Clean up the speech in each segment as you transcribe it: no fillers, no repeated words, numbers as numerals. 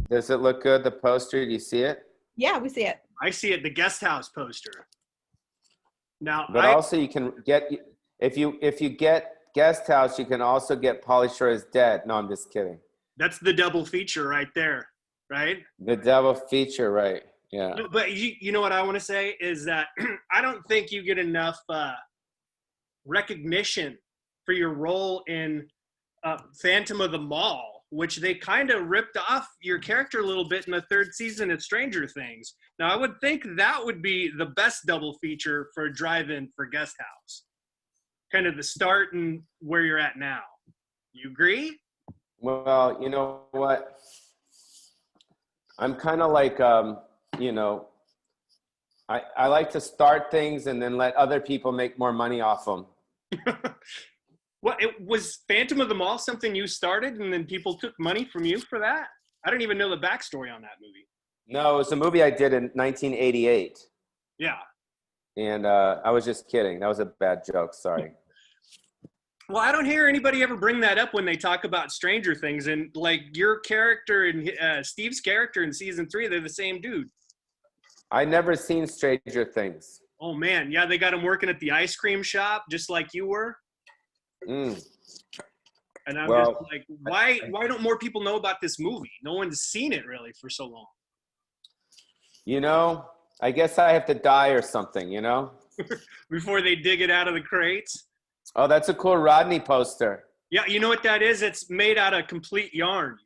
Does it look good, the poster? Do you see it? Yeah, we see it. I see it, the guest house poster. Now, But also you can get, if you get Guest House, you can also get Pauly Shore is Dead. No, I'm just kidding. that's the double feature right there, right? The double feature, right? Yeah. No, but you know what I want to say is that I don't think you get enough recognition for your role in Phantom of the Mall, which they kind of ripped off your character a little bit in the third season of Stranger Things. Now, I would think that would be the best double feature for a drive-in for Guest House. Kind of the start and where you're at now. You agree? Well, you know what? I'm kind of like, you know, I like to start things and then let other people make more money off them. What, it was Phantom of the Mall something you started and then people took money from you for that? I don't even know the backstory on that movie. No, it was a movie I did in 1988. Yeah. And I was just kidding. That was a bad joke. Sorry. Well, I don't hear anybody ever bring that up when they talk about Stranger Things. And like your character and Steve's character in season 3, they're the same dude. I never seen Stranger Things. Oh, man. Yeah, they got him working at the ice cream shop just like you were. Mm. And I'm just like, why don't more people know about this movie? No one's seen it really for so long. You know, I guess I have to die or something, you know? Before they dig it out of the crates. Oh, that's a cool Rodney poster. Yeah, you know what that is? It's made out of complete yarn.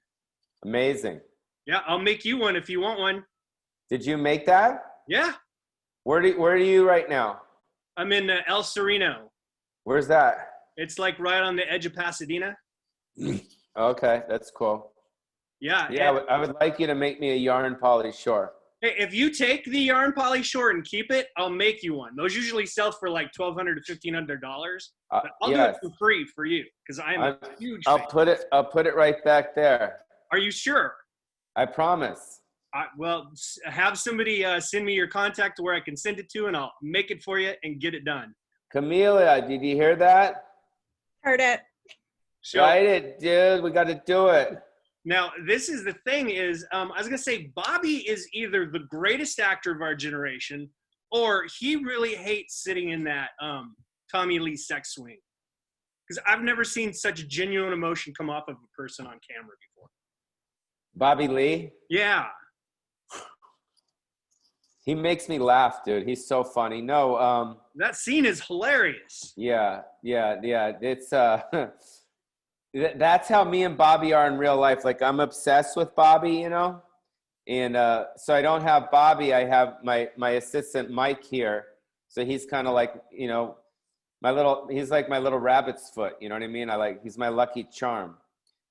Amazing. Yeah, I'll make you one if you want one. Did you make that? Yeah. Where are you right now? I'm in El Sereno. Where's that? It's like right on the edge of Pasadena. Okay, that's cool. Yeah. Yeah, I would like you to make me a yarn Pauly Shore. Hey, if you take the yarn Pauly Shore and keep it, I'll make you one. Those usually sell for like $1,200 to $1,500. But I'll do it for free for you because I'm a huge fan. I'll put it right back there. Are you sure? I promise. Well, have somebody send me your contact to where I can send it to, and I'll make it for you and get it done. Camellia, did you hear that? Heard it. So, Write it, dude. We got to do it. now, this is the thing is, I was going to say, Bobby is either the greatest actor of our generation, or he really hates sitting in that Tommy Lee sex swing. Because I've never seen such genuine emotion come off of a person on camera before. Bobby Lee? Yeah. He makes me laugh, dude. He's so funny. No, that scene is hilarious. Yeah. It's that's how me and Bobby are in real life. Like, I'm obsessed with Bobby, you know? And so I don't have Bobby. I have my assistant Mike here. So he's kind of like, you know, he's like my little rabbit's foot, you know what I mean? He's my lucky charm.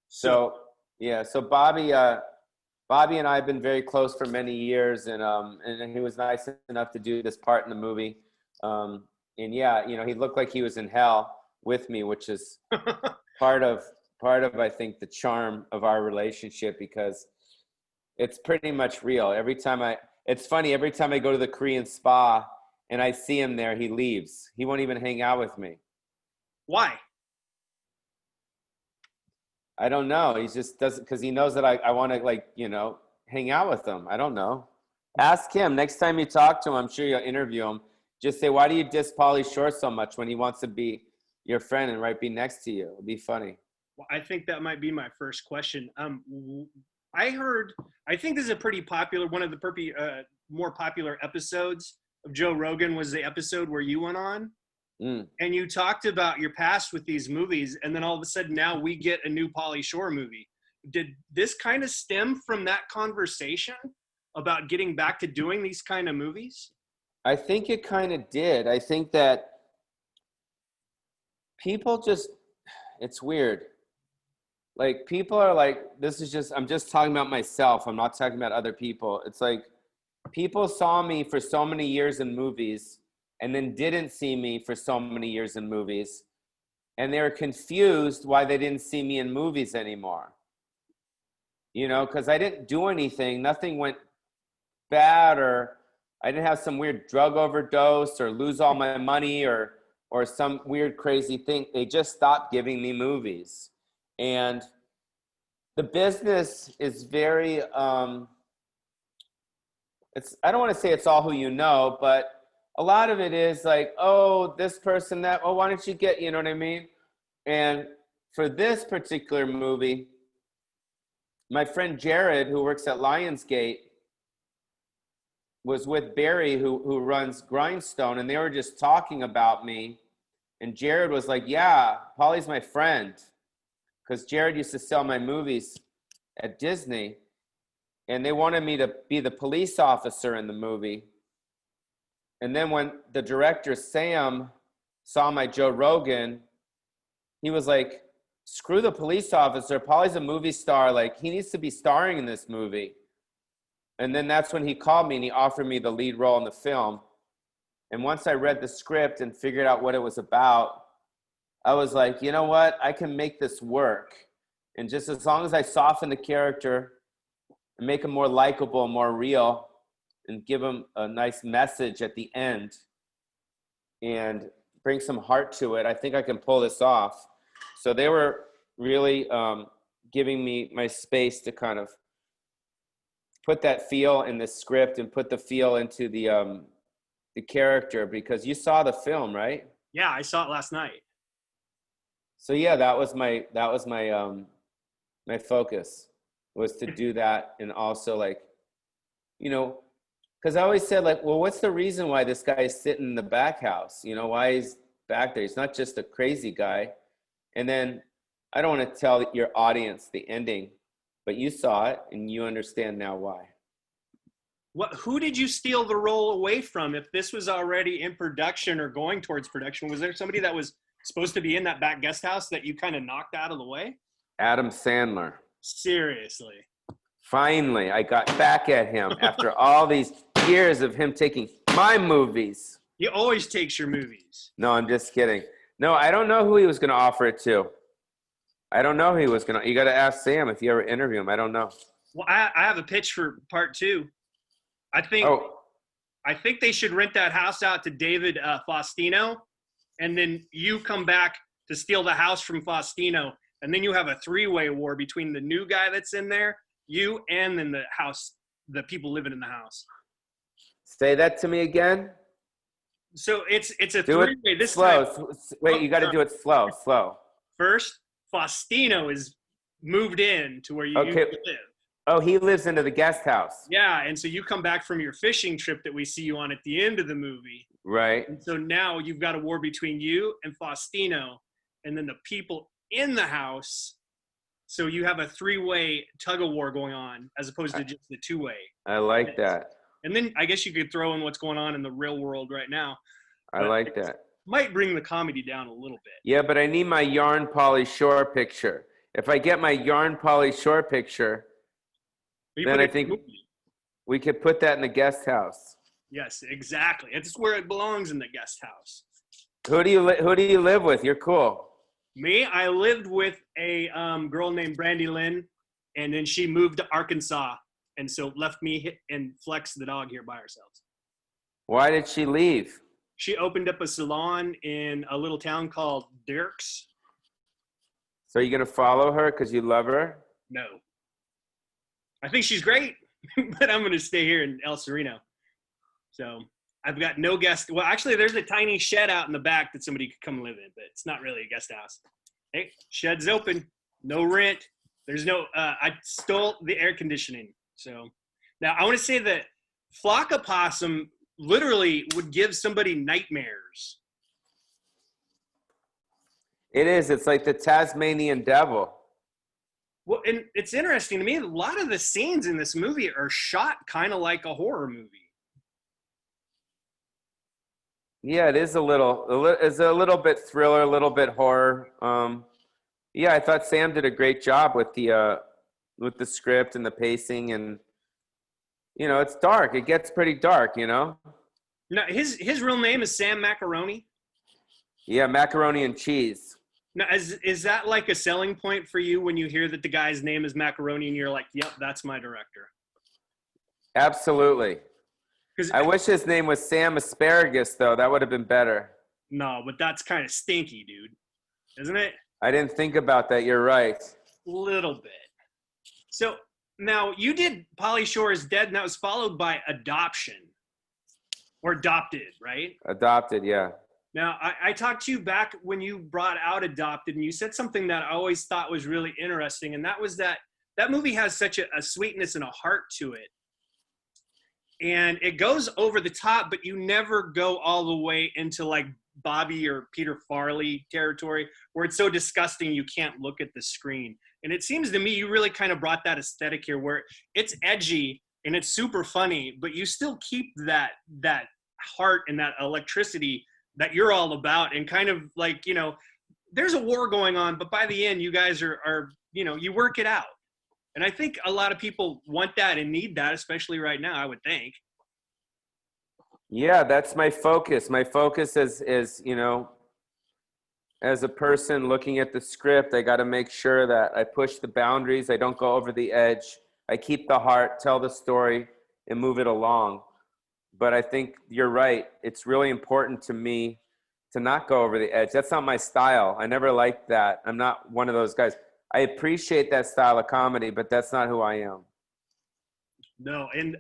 So yeah, so Bobby and I have been very close for many years, and he was nice enough to do this part in the movie. And yeah, you know, he looked like he was in hell with me, which is part of I think the charm of our relationship, because it's pretty much real. It's funny, every time I go to the Korean spa and I see him there, he leaves. He won't even hang out with me. Why? I don't know. He just doesn't, because he knows that I want to, like, you know, hang out with him. I don't know. Ask him. Next time you talk to him, I'm sure you'll interview him. Just say, why do you diss Pauly Shore so much when he wants to be your friend and be next to you? It'll be funny. Well, I think that might be my first question. I think this is a pretty popular, one of the more popular episodes of Joe Rogan was the episode where you went on. And you talked about your past with these movies, and then all of a sudden now we get a new Pauly Shore movie. Did this kind of stem from that conversation about getting back to doing these kind of movies? I think it kind of did. I think that people it's weird. Like, people are like, I'm just talking about myself. I'm not talking about other people. It's like, people saw me for so many years in movies and then didn't see me for so many years in movies. And they were confused why they didn't see me in movies anymore. You know, because I didn't do anything. Nothing went bad, or I didn't have some weird drug overdose or lose all my money or some weird crazy thing. They just stopped giving me movies. And the business is very it's, I don't want to say it's all who you know, but a lot of it is like, oh, this person, that, oh, why don't you get, you know what I mean? And for this particular movie, my friend Jared, who works at Lionsgate, was with Barry, who runs Grindstone, and they were just talking about me. And Jared was like, yeah, Pauly's my friend. Because Jared used to sell my movies at Disney. And they wanted me to be the police officer in the movie. And then when the director, Sam, saw my Joe Rogan, he was like, screw the police officer. Pauly's a movie star. Like, he needs to be starring in this movie. And then that's when he called me and he offered me the lead role in the film. And once I read the script and figured out what it was about, I was like, you know what? I can make this work. And just as long as I soften the character and make him more likable, more real, and give him a nice message at the end and bring some heart to it, I think I can pull this off. So they were really giving me my space to kind of put that feel in the script and put the feel into the character, because you saw the film, right? Yeah, I saw it last night. So yeah, that was my my focus, was to do that. And also, like, you know, because I always said, like, well, what's the reason why this guy is sitting in the back house? You know, why he's back there? He's not just a crazy guy. And then I don't want to tell your audience the ending, but you saw it and you understand now why. Who did you steal the role away from? If this was already in production or going towards production, was there somebody that was supposed to be in that back guest house that you kind of knocked out of the way? Adam Sandler. Seriously. Finally, I got back at him after all these years of him taking my movies. He always takes your movies. No, I'm just kidding. No, I don't know who he was going to offer it to. I don't know who he was going to. You got to ask Sam if you ever interview him. I don't know. Well, I have a pitch for part 2. I think they should rent that house out to David Faustino, and then you come back to steal the house from Faustino, and then you have a 3-way war between the new guy that's in there, you, and then the people living in the house. Say that to me again. So it's a Do 3-way. it This slow. time, Wait, you got to do it slow. first, Faustino is moved in to where you used to live. Oh, he lives into the guest house. Yeah, and so you come back from your fishing trip that we see you on at the end of the movie. Right. And so now you've got a war between you and Faustino, and then the people in the house. So you have a 3-way tug of war going on as opposed to just the 2-way. I like that. And then I guess you could throw in what's going on in the real world right now. I like that. Might bring the comedy down a little bit. Yeah, but I need my yarn Pauly Shore picture. If I get my yarn Pauly Shore picture, then I think we could put that in the guest house. Yes, exactly. It's where it belongs, in the guest house. Who do you live with? You're cool. Me, I lived with a girl named Brandy Lynn, and then she moved to Arkansas, and so left me and Flex the dog here by ourselves. Why did she leave? She opened up a salon in a little town called Dirks. So you're gonna follow her because you love her? No. I think she's great, but I'm going to stay here in El Sereno. So I've got no guest. Well, actually, there's a tiny shed out in the back that somebody could come live in, but it's not really a guest house. Hey, shed's open. No rent. There's no, I stole the air conditioning. So now I want to say that Flock Opossum literally would give somebody nightmares. It is. It's like the Tasmanian devil. Well, and it's interesting to me, a lot of the scenes in this movie are shot kind of like a horror movie. Yeah, it is it's a little bit thriller, a little bit horror. Yeah, I thought Sam did a great job with the script and the pacing, and you know, it's dark. It gets pretty dark, you know. No, his real name is Sam Macaroni. Yeah, macaroni and cheese. Now, is that like a selling point for you when you hear that the guy's name is Macaroni and you're like, yep, that's my director? Absolutely. I wish his name was Sam Asparagus, though. That would have been better. No, but that's kind of stinky, dude. Isn't it? I didn't think about that. You're right. A little bit. So now you did Pauly Shore is Dead, and that was followed by Adoption or Adopted, right? Adopted, yeah. Now, I talked to you back when you brought out Adopted, and you said something that I always thought was really interesting, and that was that movie has such a sweetness and a heart to it. And it goes over the top, but you never go all the way into like Bobby or Peter Farley territory where it's so disgusting you can't look at the screen. And it seems to me you really kind of brought that aesthetic here where it's edgy and it's super funny, but you still keep that heart and that electricity that you're all about, and kind of like, you know, there's a war going on, but by the end you guys are you know, you work it out. And I think a lot of people want that and need that, especially right now, I would think. Yeah, that's my focus. My focus is, you know, as a person looking at the script, I got to make sure that I push the boundaries. I don't go over the edge. I keep the heart, tell the story, and move it along. But I think you're right. It's really important to me to not go over the edge. That's not my style. I never liked that. I'm not one of those guys. I appreciate that style of comedy, but that's not who I am. No, and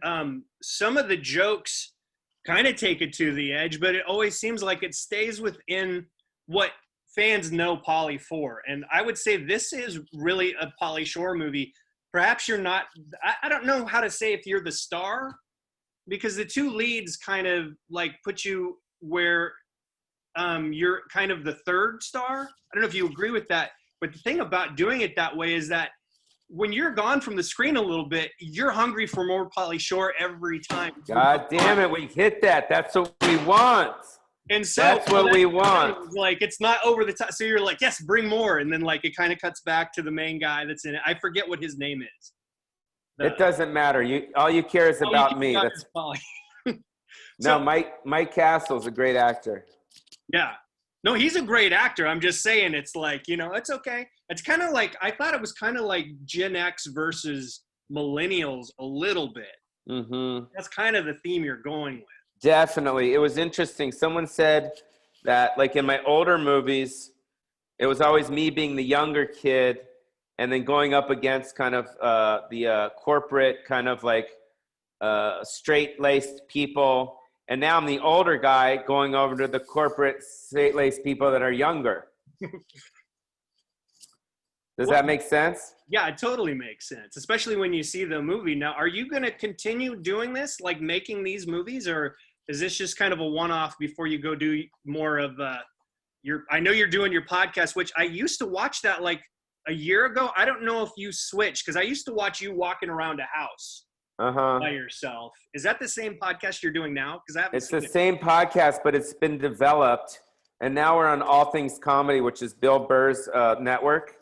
some of the jokes kind of take it to the edge, but it always seems like it stays within what fans know Pauly for. And I would say this is really a Pauly Shore movie. Perhaps you're not, I don't know how to say if you're the star, because the two leads kind of like put you where you're kind of the third star. I don't know if you agree with that, but the thing about doing it that way is that when you're gone from the screen a little bit, you're hungry for more Pauly Shore every time. God damn it, we hit that. That's what we want. And so that's what we want. Like, it's not over the top. So you're like, yes, bring more. And then like it kind of cuts back to the main guy that's in it. I forget what his name is. It doesn't matter. All you care is about me. That's Pauly. no, Mike Castle's a great actor. Yeah. No, he's a great actor. I'm just saying, it's like, you know, it's okay. It's kind of like, I thought it was kind of like Gen X versus millennials a little bit. Mm-hmm. That's kind of the theme you're going with. Definitely. It was interesting. Someone said that, like, in my older movies, it was always me being the younger kid and then going up against kind of the corporate kind of like straight-laced people. And now I'm the older guy going over to the corporate straight-laced people that are younger. Does that make sense? Yeah, it totally makes sense, especially when you see the movie. Now, are you going to continue doing this, like making these movies, or is this just kind of a one-off before you go do more of I know you're doing your podcast, which I used to watch that like a year ago. I don't know if you switched, because I used to watch you walking around a house by yourself. Is that the same podcast you're doing now? Because it's the same podcast, but it's been developed, and now we're on All Things Comedy, which is Bill Burr's network.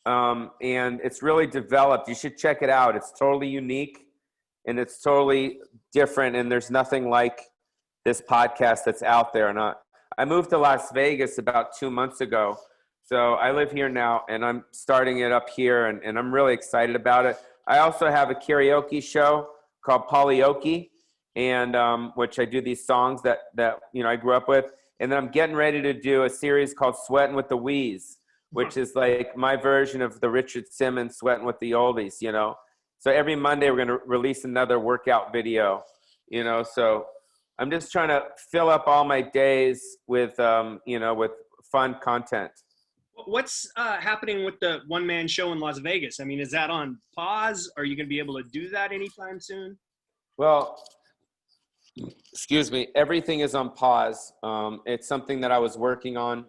And it's really developed. You should check it out. It's totally unique and it's totally different. And there's nothing like this podcast that's out there. And I moved to Las Vegas about 2 months ago. So I live here now and I'm starting it up here and I'm really excited about it. I also have a karaoke show called Polyoke, and which I do these songs that you know I grew up with. And then I'm getting ready to do a series called Sweating with the Wheeze, which is like my version of the Richard Simmons Sweating with the Oldies, you know. So every Monday we're going to release another workout video, you know. So I'm just trying to fill up all my days with, you know, with fun content. What's happening with the one-man show in Las Vegas? I mean, is that on pause? Are you going to be able to do that anytime soon? Well, excuse me, everything is on pause. It's something that I was working on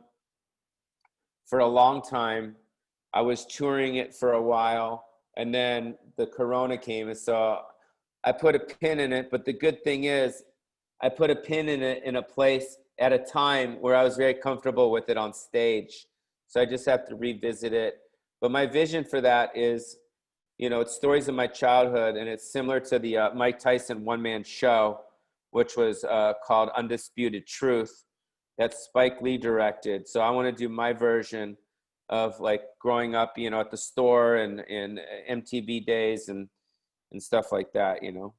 for a long time. I was touring it for a while, and then the corona came, and so I put a pin in it. But the good thing is I put a pin in it in a place at a time where I was very comfortable with it on stage. So I just have to revisit it. But my vision for that is, you know, it's stories of my childhood, and it's similar to the Mike Tyson one-man show, which was called Undisputed Truth, that Spike Lee directed. So I want to do my version of like growing up, you know, at the store and MTV days and stuff like that, you know.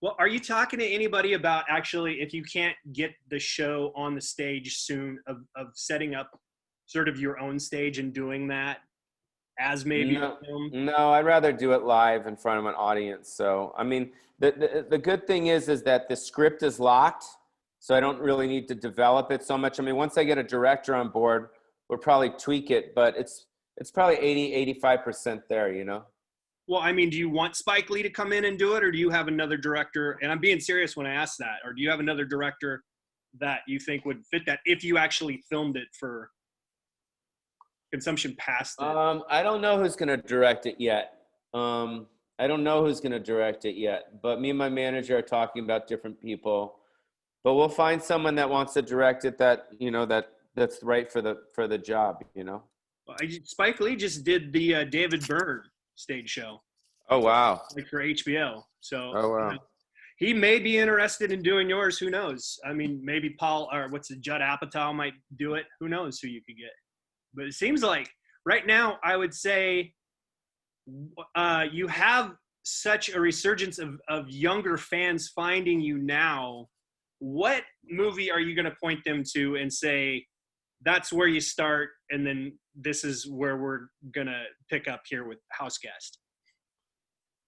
Well, are you talking to anybody about actually, if you can't get the show on the stage soon, of setting up sort of your own stage and doing that? as maybe No, film? no, I'd rather do it live in front of an audience. So, I mean, the good thing is that the script is locked, so I don't really need to develop it so much. I mean, once I get a director on board, we'll probably tweak it, but it's probably 85% there, you know? Well, I mean, do you want Spike Lee to come in and do it, or do you have another director? And I'm being serious when I ask that. Or do you have another director that you think would fit that if you actually filmed it for consumption past it? I don't know who's going to direct it yet. I don't know who's going to direct it yet, but me and my manager are talking about different people. But we'll find someone that wants to direct it that, you know, that's right for the job, you know? Well, Spike Lee just did the David Byrne stage show, Oh, wow. like for HBO. So Oh, wow. you know, he may be interested in doing yours. Who knows? I mean, maybe Judd Apatow might do it. Who knows who you could get? But it seems like right now, I would say you have such a resurgence of younger fans finding you now. What movie are you going to point them to and say, that's where you start, and then this is where we're going to pick up here with House Guest?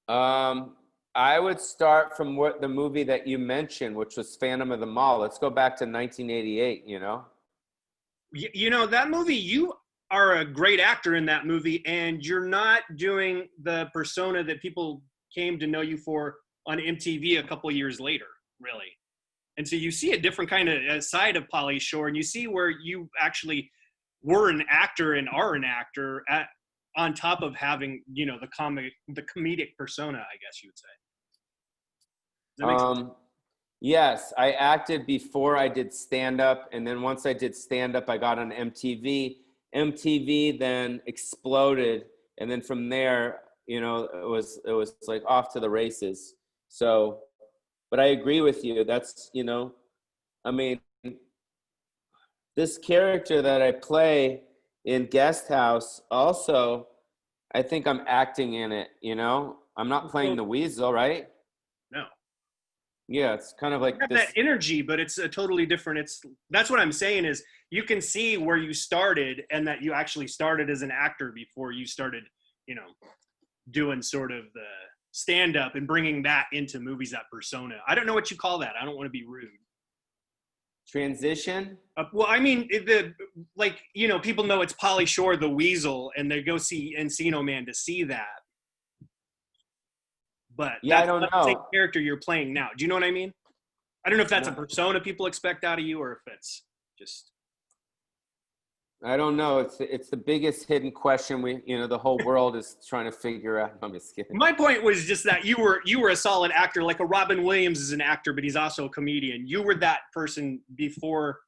I would start from the movie that you mentioned, which was Phantom of the Mall. Let's go back to 1988, you know? You know, that movie, you are a great actor in that movie, and you're not doing the persona that people came to know you for on MTV a couple years later, really. And so you see a different kind of side of Pauly Shore, and you see where you actually were an actor and are an actor on top of having, you know, the comedic persona, I guess you would say. Does that make sense? Yes, I acted before I did stand-up, and then once I did stand-up, I got on MTV. MTV then exploded, and then from there, you know, it was like off to the races. So, but I agree with you. That's, you know, I mean, this character that I play in Guest House, also, I think I'm acting in it, you know? I'm not playing the weasel, right? No. Yeah, it's kind of like You have this. that energy, but it's a totally different. That's what I'm saying is you can see where you started, and that you actually started as an actor before you started, you know, doing sort of the stand-up and bringing that into movies, that persona. I don't know what you call that. I don't want to be rude. Transition? Well, I mean, like, you know, people know it's Pauly Shore, the Weasel, and they go see Encino Man to see that. But Yeah, I that's don't not the same know. character you're playing now. Do you know what I mean? I don't know if that's a No. persona people expect out of you, or if it's just. I don't know. It's the biggest hidden question the whole world is trying to figure out. I'm just kidding. My point was just that you were a solid actor. Like a Robin Williams is an actor, but he's also a comedian. You were that person before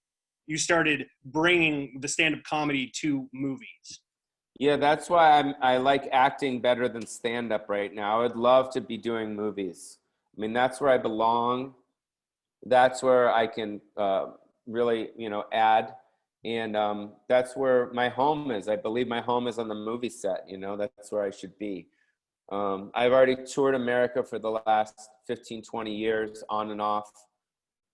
you started bringing the stand-up comedy to movies. Yeah, that's why I like acting better than stand-up right now. I would love to be doing movies. I mean, that's where I belong. That's where I can really, you know, add. And that's where my home is. I believe my home is on the movie set. You know, that's where I should be. I've already toured America for the last 15, 20 years, on and off.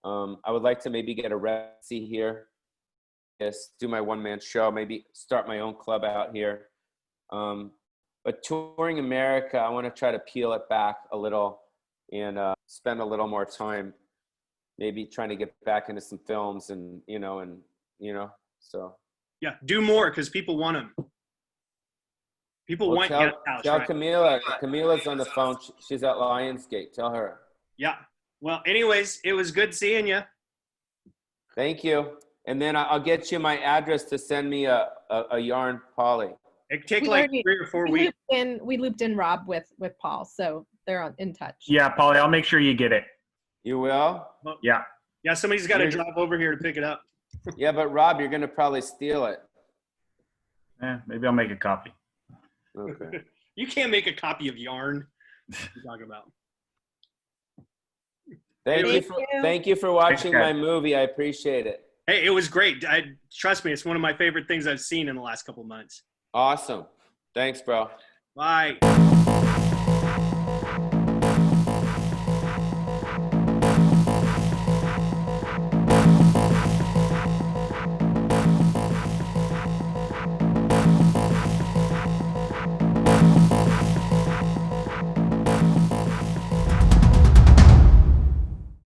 I would like to maybe get a residency here. Yes, do my one-man show, maybe start my own club out here. But touring America, I want to try to peel it back a little and spend a little more time, maybe trying to get back into some films and, so. Yeah, do more because people want them. People Well, want Guest House. tell Right? Camila. Camila's on the phone. She's at Lionsgate. Tell her. Yeah. Well, anyways, it was good seeing you. Thank you. And then I'll get you my address to send me a yarn, Polly. It take We like already- 3 or 4 weeks. We looped in Rob with Paul, so they're in touch. Yeah, Pauly, I'll make sure you get it. You will? Yeah. Yeah, somebody's got to drive over here to pick it up. Yeah, but Rob, you're going to probably steal it. Maybe I'll make a copy. Okay. You can't make a copy of yarn. What are you talking about? Thank you for watching Thanks, my guys. movie. I appreciate it. Hey, it was great. Trust me, it's one of my favorite things I've seen in the last couple months. Awesome. Thanks, bro. Bye.